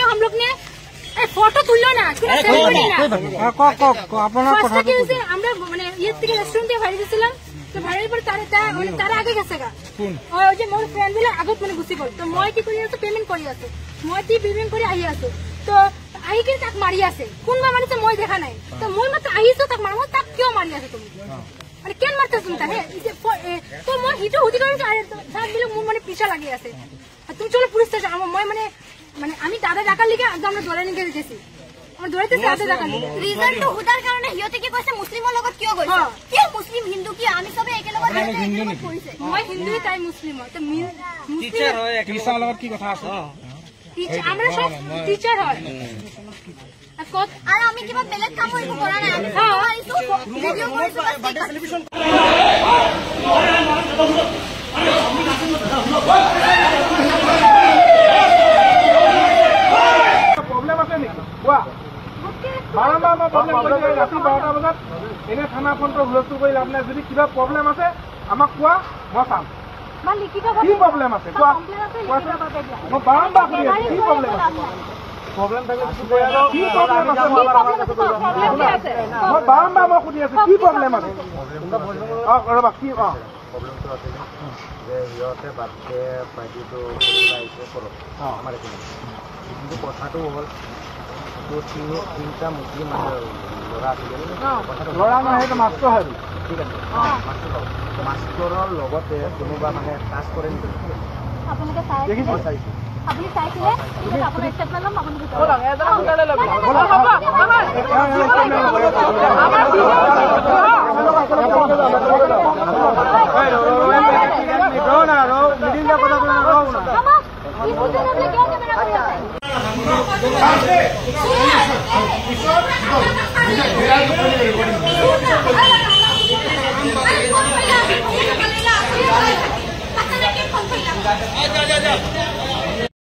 हम लोग ने फोटो तुलो ना আমরা মানে ইয়ে থেকে রেস্টুরেন্ট থেকে ভাড়ি দিয়েছিলাম তো ভাড়ির পর তারা আগে গেছে গা ওই যে মোর ফ্রেন্ড গুলো আগত মানে গুছি গল তো মই কি করি আছে পেমেন্ট করি আছে মই তি পেমেন্ট করে আই আছে তো আই কি তাক মারি আছে কোনবা মানে মই দেখা নাই তো মই মাত্র আইছো তাক মারমো তাক কিয় মারি আছে তুমি মানে কেন মারতেছ তুমি তাহে তো মই হিটো হুদি করে সাত দিলে মোৰ মানে পিছা লাগি আছে তুমি চলো পুলিশ স্টেশন মই মানে মানে আমি দাদা ডাকার লিগে আমরা দৌড়াই নিয়ে গেছি আমার দৌড়াইতেছি দাদা ডাকার লিগে রিজন তো হুদার কারণে হিয়তে কি কইছে মুসলিমৰ লগত কিয় গৈছে কি মুসলিম হিন্দু কি আমি সবে একেলগে হিন্দু নি কইছে মই হিন্দু তাই মুসলিম তো টিচার হয় টিচার লগত কি কথা আছে টিচার আমরা সব টিচার হয় আর আমি কিবা বেলেগ কাম কৰিব পৰা নাই আমি আইছো ভিডিও কৰিছো সেলিব্ৰেশন ৰাতি 12টা বজাত এনে থানা ফোনটো হুলস্থুল কৰি লাভ নাই যদি কিবা প্ৰব্লেম আছে আমাক কোৱা মই চাম কি প্ৰব্লেম আছে কোৱা মই বাৰম্বাৰ কৰি আছো কি প্ৰব্লেম আছে প্ৰব্লেম থাকে কি প্ৰব্লেম আছে মই বাৰম্বাৰ মই সুধি আছো কি প্ৰব্লেম আছে ৰবা কি প্ৰব্লেমটো আছে যে সিহঁতে বাচ্চে পাৰ্টিটো আহিছে কৰক আমাৰ কিন্তু কথাটো হ'ল তিনটা মুসলিম ল'ৰা আছিল ল'ৰা নহয় সেইটো মাষ্টৰ হয় ঠিক আছে মাষ্টৰৰ লগতে কোনোবা মানে ক্লাছ কৰে নেকি আপোনালোকে চাইছে আপুনি চাইছিলে ঠিক আছে আপোনাৰ ষ্টেটমেণ্ট ল'ম আপুনি বলা এটা সোনকালে ল'ব Hey,